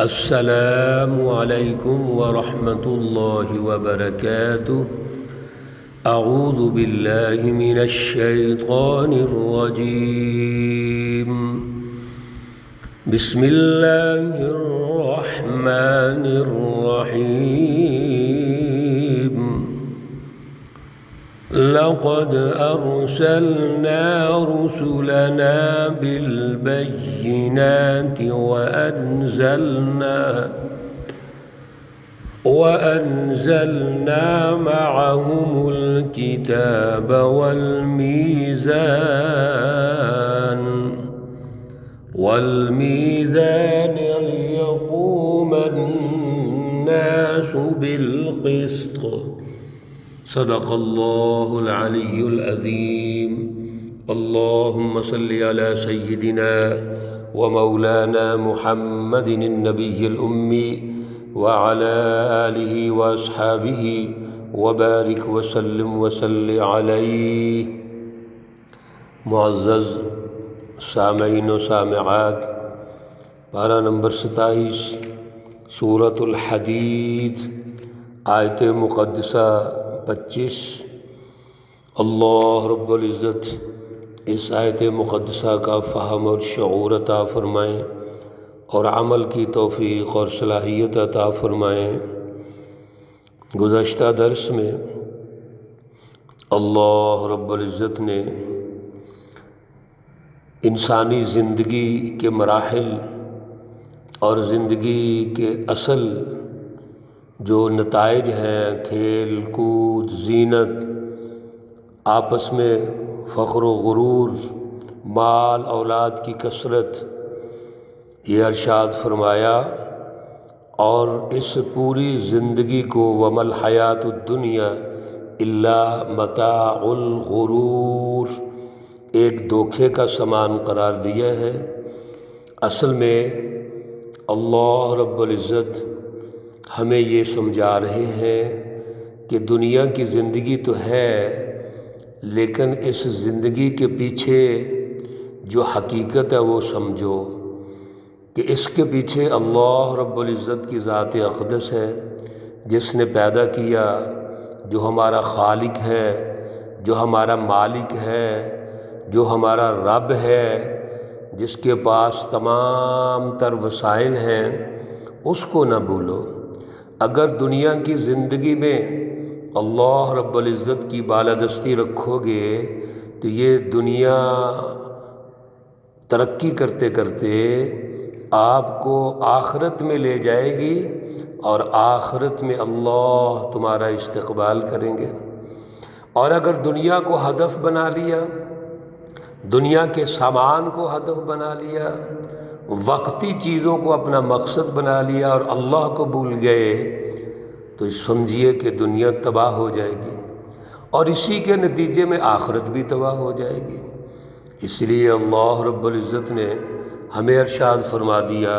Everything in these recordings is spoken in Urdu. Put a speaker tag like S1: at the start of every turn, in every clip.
S1: السلام علیکم ورحمۃ اللہ وبرکاتہ۔ اعوذ باللہ من الشیطان الرجیم۔ بسم اللہ الرحمن الرحیم۔ لقد ارسلنا رسلنا بالبینات وأنزلنا معهم الكتاب والميزان ليقوم الناس بالقسط۔ صدق اللہ العلی العظیم۔ اللہم صل علی سیدنا ومولانا محمد النبی الأمی وعلى آلہ واصحابہ وبارک وسلم علیہ۔ معزز سامعین و سامعات، پارہ نمبر 27 سورۃ الحدید، آیت مقدسہ 25۔ اللہ رب العزت اس آیت مقدسہ کا فہم اور شعور عطا فرمائیں اور عمل کی توفیق اور صلاحیت عطا فرمائیں۔ گزشتہ درس میں اللہ رب العزت نے انسانی زندگی کے مراحل اور زندگی کے اصل جو نتائج ہیں، کھیل کود، زینت، آپس میں فخر و غرور، مال اولاد کی کثرت، یہ ارشاد فرمایا، اور اس پوری زندگی کو وَمَا الْحَيَاةُ الدُّنْيَا إِلَّا مَتَاعُ الْغُرُورِ ایک دھوکے کا سامان قرار دیا ہے۔ اصل میں اللہ رب العزت ہمیں یہ سمجھا رہے ہیں کہ دنیا کی زندگی تو ہے، لیکن اس زندگی کے پیچھے جو حقیقت ہے وہ سمجھو کہ اس کے پیچھے اللہ رب العزت کی ذات اقدس ہے، جس نے پیدا کیا، جو ہمارا خالق ہے، جو ہمارا مالک ہے، جو ہمارا رب ہے، جس کے پاس تمام تر وسائل ہیں، اس کو نہ بھولو۔ اگر دنیا کی زندگی میں اللہ رب العزت کی بالادستی رکھو گے تو یہ دنیا ترقی کرتے کرتے آپ کو آخرت میں لے جائے گی، اور آخرت میں اللہ تمہارا استقبال کریں گے۔ اور اگر دنیا کو ہدف بنا لیا، دنیا کے سامان کو ہدف بنا لیا، وقتی چیزوں کو اپنا مقصد بنا لیا اور اللہ کو بھول گئے، تو سمجھیے کہ دنیا تباہ ہو جائے گی، اور اسی کے نتیجے میں آخرت بھی تباہ ہو جائے گی۔ اس لیے اللہ رب العزت نے ہمیں ارشاد فرما دیا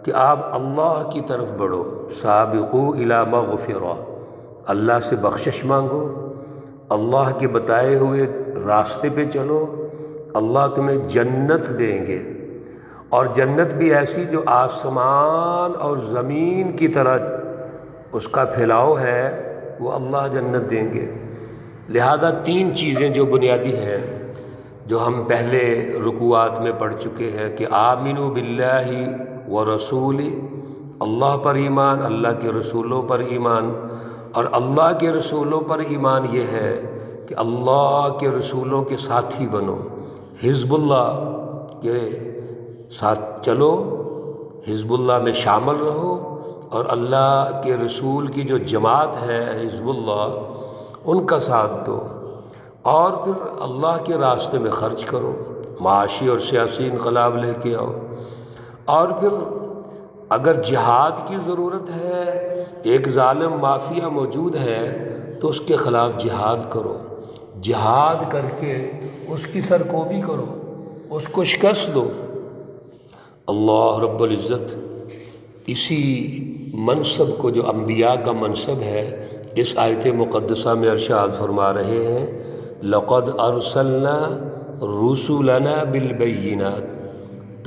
S1: کہ آپ اللہ کی طرف بڑھو، سابقوا الی مغفرہ، اللہ سے بخشش مانگو، اللہ کے بتائے ہوئے راستے پہ چلو، اللہ تمہیں جنت دیں گے، اور جنت بھی ایسی جو آسمان اور زمین کی طرح اس کا پھیلاؤ ہے، وہ اللہ جنت دیں گے۔ لہذا 3 چیزیں جو بنیادی ہیں، جو ہم پہلے رکوعات میں پڑھ چکے ہیں کہ آمنوا باللہ ورسولہ، اللہ پر ایمان، اللہ کے رسولوں پر ایمان، اور اللہ کے رسولوں پر ایمان یہ ہے کہ اللہ کے رسولوں کے ساتھی بنو، حزب اللہ کے ساتھ چلو، حزب اللہ میں شامل رہو، اور اللہ کے رسول کی جو جماعت ہے حزب اللہ، ان کا ساتھ دو، اور پھر اللہ کے راستے میں خرچ کرو، معاشی اور سیاسی انقلاب لے کے آؤ، اور پھر اگر جہاد کی ضرورت ہے، ایک ظالم مافیا موجود ہے تو اس کے خلاف جہاد کرو، جہاد کر کے اس کی سرکوبی کرو، اس کو شکست دو۔ اللہ رب العزت اسی منصب کو جو انبیاء کا منصب ہے اس آیت مقدسہ میں ارشاد فرما رہے ہیں، لقد ارسلنا رسولنا بالبینات،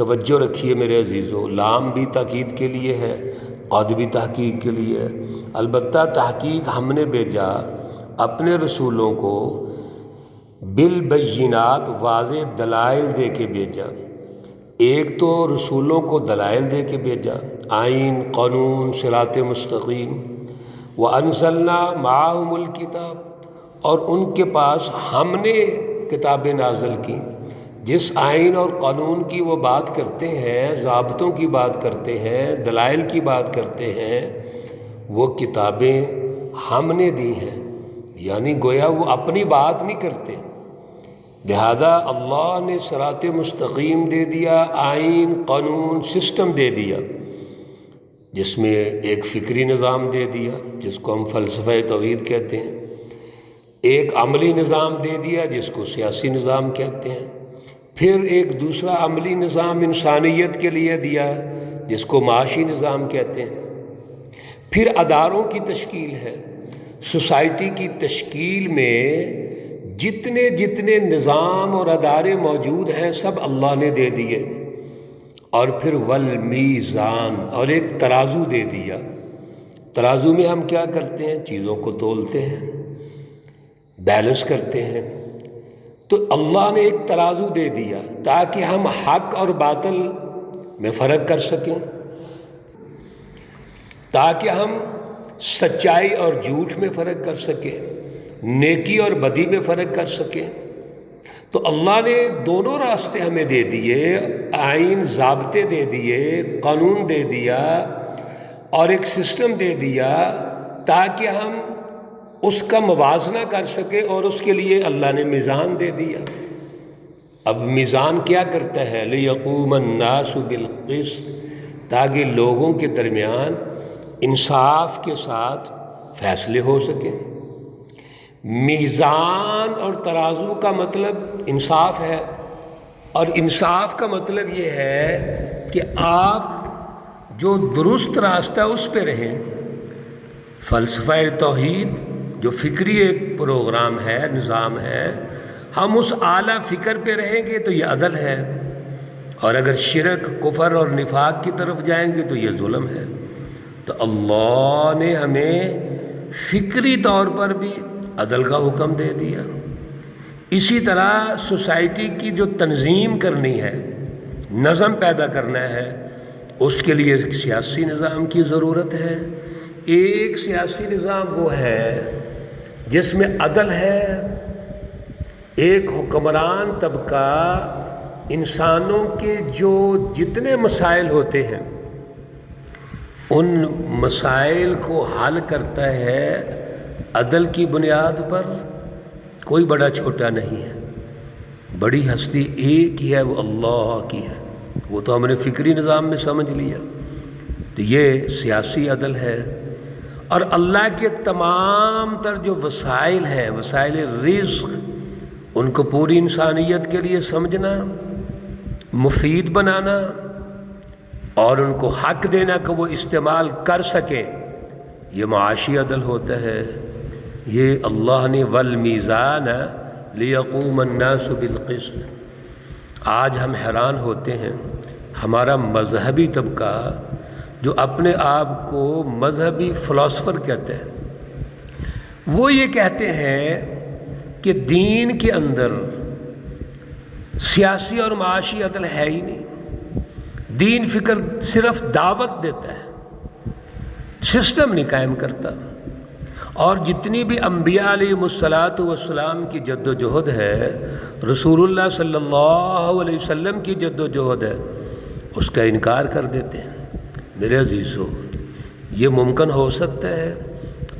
S1: توجہ رکھیے میرے عزیزو، لام بھی تاکید کے لیے ہے، قد بھی تحقیق کے لیے ہے۔ البتہ تحقیق ہم نے بھیجا اپنے رسولوں کو بالبینات، واضح دلائل دے کے بھیجا۔ ایک تو رسولوں کو دلائل دے کے بھیجا، آئین، قانون، صراط مستقیم، وَأَنزَلْنَا مَعَهُمُ الْكِتَابَ، اور ان کے پاس ہم نے کتابیں نازل کی۔ جس آئین اور قانون کی وہ بات کرتے ہیں، ضابطوں کی بات کرتے ہیں، دلائل کی بات کرتے ہیں، وہ کتابیں ہم نے دی ہیں، یعنی گویا وہ اپنی بات نہیں کرتے۔ لہذا اللہ نے صراط مستقیم دے دیا، آئین، قانون، سسٹم دے دیا، جس میں ایک فکری نظام دے دیا جس کو ہم فلسفہ توحید کہتے ہیں، ایک عملی نظام دے دیا جس کو سیاسی نظام کہتے ہیں، پھر ایک دوسرا عملی نظام انسانیت کے لیے دیا جس کو معاشی نظام کہتے ہیں، پھر اداروں کی تشکیل ہے۔ سوسائٹی کی تشکیل میں جتنے نظام اور ادارے موجود ہیں سب اللہ نے دے دیے، اور پھر والمیزان، اور ایک ترازو دے دیا۔ ترازو میں ہم کیا کرتے ہیں؟ چیزوں کو تولتے ہیں، بیلنس کرتے ہیں۔ تو اللہ نے ایک ترازو دے دیا تاکہ ہم حق اور باطل میں فرق کر سکیں، تاکہ ہم سچائی اور جھوٹ میں فرق کر سکیں، نیکی اور بدی میں فرق کر سکیں۔ تو اللہ نے دونوں راستے ہمیں دے دیے، آئین، ضابطے دے دیے، قانون دے دیا، اور ایک سسٹم دے دیا تاکہ ہم اس کا موازنہ کر سکیں، اور اس کے لیے اللہ نے میزان دے دیا۔ اب میزان کیا کرتا ہے؟ لِيَقُومَ النَّاسُ بِالْقِسْطِ، تاکہ لوگوں کے درمیان انصاف کے ساتھ فیصلے ہو سکیں۔ میزان اور ترازو کا مطلب انصاف ہے، اور انصاف کا مطلب یہ ہے کہ آپ جو درست راستہ اس پہ رہیں۔ فلسفہ توحید جو فکری ایک پروگرام ہے، نظام ہے، ہم اس اعلیٰ فکر پہ رہیں گے تو یہ عدل ہے، اور اگر شرک، کفر اور نفاق کی طرف جائیں گے تو یہ ظلم ہے۔ تو اللہ نے ہمیں فکری طور پر بھی عدل کا حکم دے دیا۔ اسی طرح سوسائٹی کی جو تنظیم کرنی ہے، نظم پیدا کرنا ہے، اس کے لیے ایک سیاسی نظام کی ضرورت ہے۔ ایک سیاسی نظام وہ ہے جس میں عدل ہے، ایک حکمران طبقہ انسانوں کے جو جتنے مسائل ہوتے ہیں ان مسائل کو حل کرتا ہے عدل کی بنیاد پر۔ کوئی بڑا چھوٹا نہیں ہے، بڑی ہستی ایک ہی ہے، وہ اللہ کی ہے۔ وہ تو ہم نے فکری نظام میں سمجھ لیا۔ تو یہ سیاسی عدل ہے۔ اور اللہ کے تمام تر جو وسائل ہیں، وسائل رزق، ان کو پوری انسانیت کے لیے سمجھنا، مفید بنانا، اور ان کو حق دینا کہ وہ استعمال کر سکیں، یہ معاشی عدل ہوتا ہے۔ یہ اللہ نے والمیزان لیقوم الناس بالقسط۔ آج ہم حیران ہوتے ہیں، ہمارا مذہبی طبقہ جو اپنے آپ کو مذہبی فلاسفر کہتے ہیں، وہ یہ کہتے ہیں کہ دین کے اندر سیاسی اور معاشی عدل ہے ہی نہیں، دین فکر صرف دعوت دیتا ہے، سسٹم نہیں قائم کرتا۔ اور جتنی بھی انبیاء علیہ الصلاۃ والسلام کی جد و جہد ہے، رسول اللہ صلی اللہ علیہ وسلم کی جد و جہد ہے، اس کا انکار کر دیتے ہیں۔ میرے عزیزو، یہ ممکن ہو سکتا ہے؟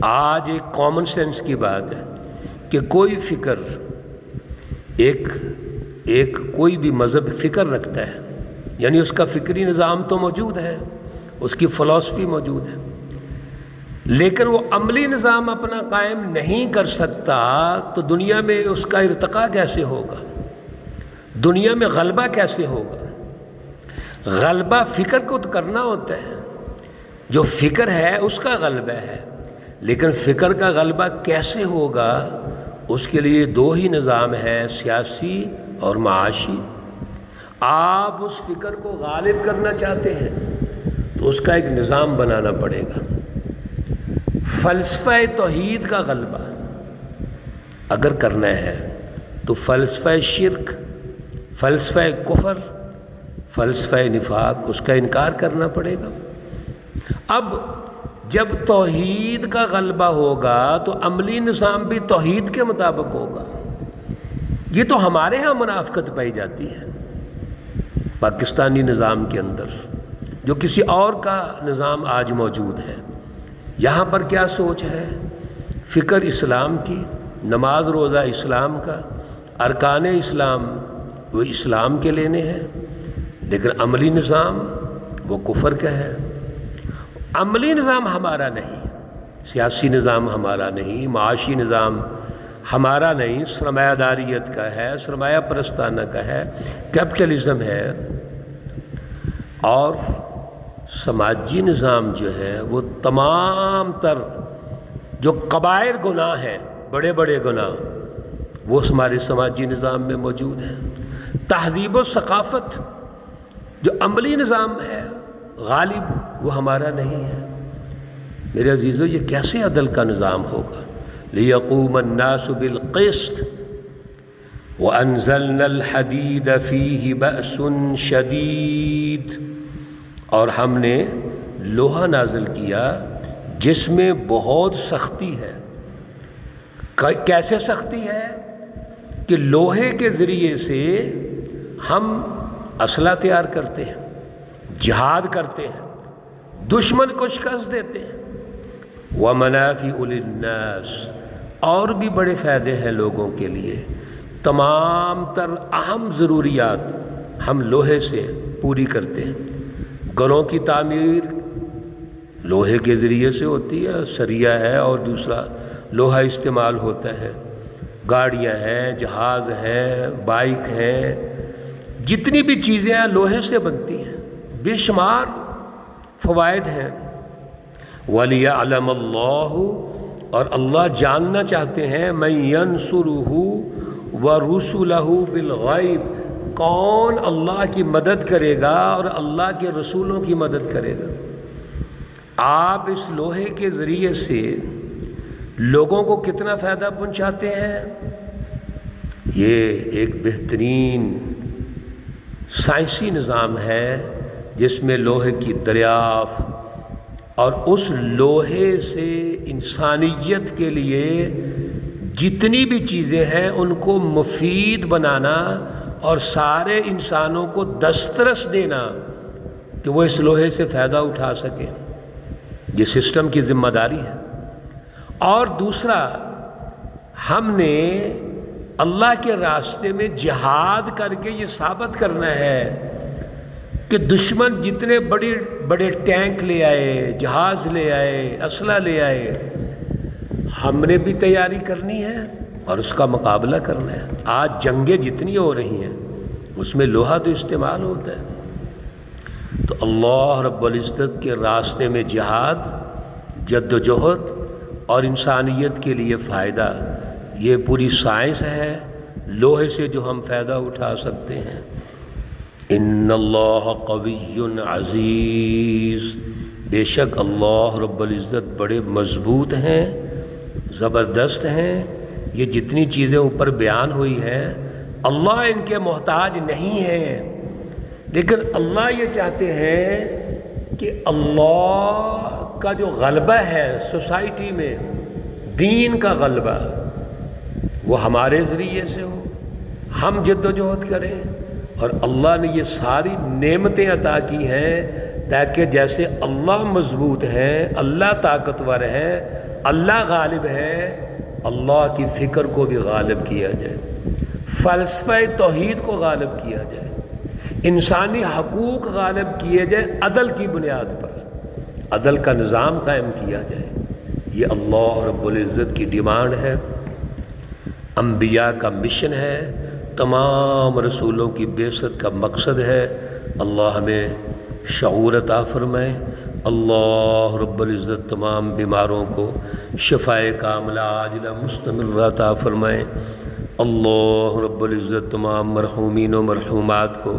S1: آج ایک کامن سینس کی بات ہے کہ کوئی فکر، ایک کوئی بھی مذہب فکر رکھتا ہے، یعنی اس کا فکری نظام تو موجود ہے، اس کی فلسفی موجود ہے، لیکن وہ عملی نظام اپنا قائم نہیں کر سکتا، تو دنیا میں اس کا ارتقاء کیسے ہوگا؟ دنیا میں غلبہ کیسے ہوگا؟ غلبہ فکر کو تو کرنا ہوتا ہے، جو فکر ہے اس کا غلبہ ہے، لیکن فکر کا غلبہ کیسے ہوگا؟ اس کے لیے دو ہی نظام ہے، سیاسی اور معاشی۔ آپ اس فکر کو غالب کرنا چاہتے ہیں تو اس کا ایک نظام بنانا پڑے گا۔ فلسفہ توحید کا غلبہ اگر کرنا ہے تو فلسفہ شرک، فلسفہ کفر، فلسفہ نفاق، اس کا انکار کرنا پڑے گا۔ اب جب توحید کا غلبہ ہوگا تو عملی نظام بھی توحید کے مطابق ہوگا۔ یہ تو ہمارے ہاں منافقت پائی جاتی ہے پاکستانی نظام کے اندر، جو کسی اور کا نظام آج موجود ہے۔ یہاں پر کیا سوچ ہے؟ فکر اسلام کی، نماز روزہ اسلام کا، ارکان اسلام وہ اسلام کے لینے ہیں، لیکن عملی نظام وہ کفر کا ہے۔ عملی نظام ہمارا نہیں، سیاسی نظام ہمارا نہیں، معاشی نظام ہمارا نہیں، سرمایہ داریت کا ہے، سرمایہ پرستانہ کا ہے، کیپٹلزم ہے۔ اور سماجی نظام جو ہے وہ تمام تر جو کبائر گناہ ہیں، بڑے بڑے گناہ، وہ ہمارے سماجی نظام میں موجود ہیں۔ تہذیب و ثقافت جو عملی نظام ہے غالب، وہ ہمارا نہیں ہے۔ میرے عزیزو، یہ کیسے عدل کا نظام ہوگا؟ لِيَقُومَ النَّاسُ بِالْقِسْطِ وَأَنزَلْنَا الْحَدِيدَ فِيهِ بَأْسٌ شَدِيدٌ، اور ہم نے لوہا نازل کیا جس میں بہت سختی ہے۔ کیسے سختی ہے؟ کہ لوہے کے ذریعے سے ہم اسلحہ تیار کرتے ہیں، جہاد کرتے ہیں، دشمن کو شکست دیتے ہیں۔ وَمَنَافِعُ لِلنَّاسِ، اور بھی بڑے فائدے ہیں لوگوں کے لیے۔ تمام تر اہم ضروریات ہم لوہے سے پوری کرتے ہیں۔ گھروں کی تعمیر لوہے کے ذریعے سے ہوتی ہے، سریا ہے اور دوسرا لوہا استعمال ہوتا ہے۔ گاڑیاں ہیں، جہاز ہیں، بائک ہیں، جتنی بھی چیزیں ہیں لوہے سے بنتی ہیں، بے شمار فوائد ہیں۔ وَلِيَعْلَمَ اللَّهُ، اور اللہ جاننا چاہتے ہیں، مَن يَنْصُرُهُ وَرُسُلَهُ بِالْغَيْبِ، کون اللہ کی مدد کرے گا اور اللہ کے رسولوں کی مدد کرے گا۔ آپ اس لوہے کے ذریعے سے لوگوں کو کتنا فائدہ پہنچاتے ہیں؟ یہ ایک بہترین سائنسی نظام ہے جس میں لوہے کی دریافت اور اس لوہے سے انسانیت کے لیے جتنی بھی چیزیں ہیں ان کو مفید بنانا اور سارے انسانوں کو دسترس دینا کہ وہ اس لوہے سے فائدہ اٹھا سکیں۔ یہ سسٹم کی ذمہ داری ہے۔ اور دوسرا، ہم نے اللہ کے راستے میں جہاد کر کے یہ ثابت کرنا ہے کہ دشمن جتنے بڑے بڑے ٹینک لے آئے، جہاز لے آئے، اسلحہ لے آئے، ہم نے بھی تیاری کرنی ہے اور اس کا مقابلہ کرنا ہے۔ آج جنگیں جتنی ہو رہی ہیں اس میں لوہا تو استعمال ہوتا ہے۔ تو اللہ رب العزت کے راستے میں جہاد، جد و جہد اور انسانیت کے لیے فائدہ، یہ پوری سائنس ہے لوہے سے جو ہم فائدہ اٹھا سکتے ہیں۔ ان اللہ قوی عزیز، بے شک اللہ رب العزت بڑے مضبوط ہیں، زبردست ہیں۔ یہ جتنی چیزیں اوپر بیان ہوئی ہیں اللہ ان کے محتاج نہیں ہیں، لیکن اللہ یہ چاہتے ہیں کہ اللہ کا جو غلبہ ہے سوسائٹی میں، دین کا غلبہ، وہ ہمارے ذریعے سے ہو، ہم جد و جہد کریں۔ اور اللہ نے یہ ساری نعمتیں عطا کی ہیں تاکہ جیسے اللہ مضبوط ہیں، اللہ طاقتور ہے، اللہ غالب ہے، اللہ کی فکر کو بھی غالب کیا جائے، فلسفہ توحید کو غالب کیا جائے، انسانی حقوق غالب کیے جائیں، عدل کی بنیاد پر عدل کا نظام قائم کیا جائے۔ یہ اللہ رب العزت کی ڈیمانڈ ہے، انبیاء کا مشن ہے، تمام رسولوں کی بعثت کا مقصد ہے۔ اللہ ہمیں شعور عطا فرمائے۔ اللہ رب العزت تمام بیماروں کو شفائے کاملہ عاجلہ مستمرہ عطا فرمائے۔ اللہ رب العزت تمام مرحومین و مرحومات کو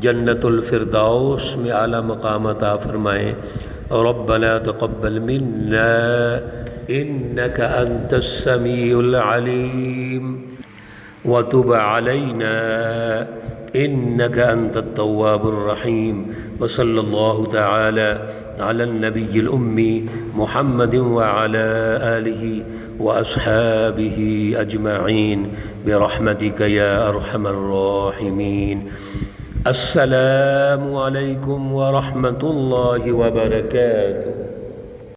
S1: جنت الفردوس میں اعلیٰ مقام عطا فرمائیں۔ ربنا تقبل منا انك انت السميع العليم وتب علينا انك انت التواب الرحيم، وصلى الله تعالى على النبي الأمي محمد وعلى آله وأصحابه أجمعين برحمتك يا أرحم الراحمين۔ السلام عليكم ورحمة الله وبركاته۔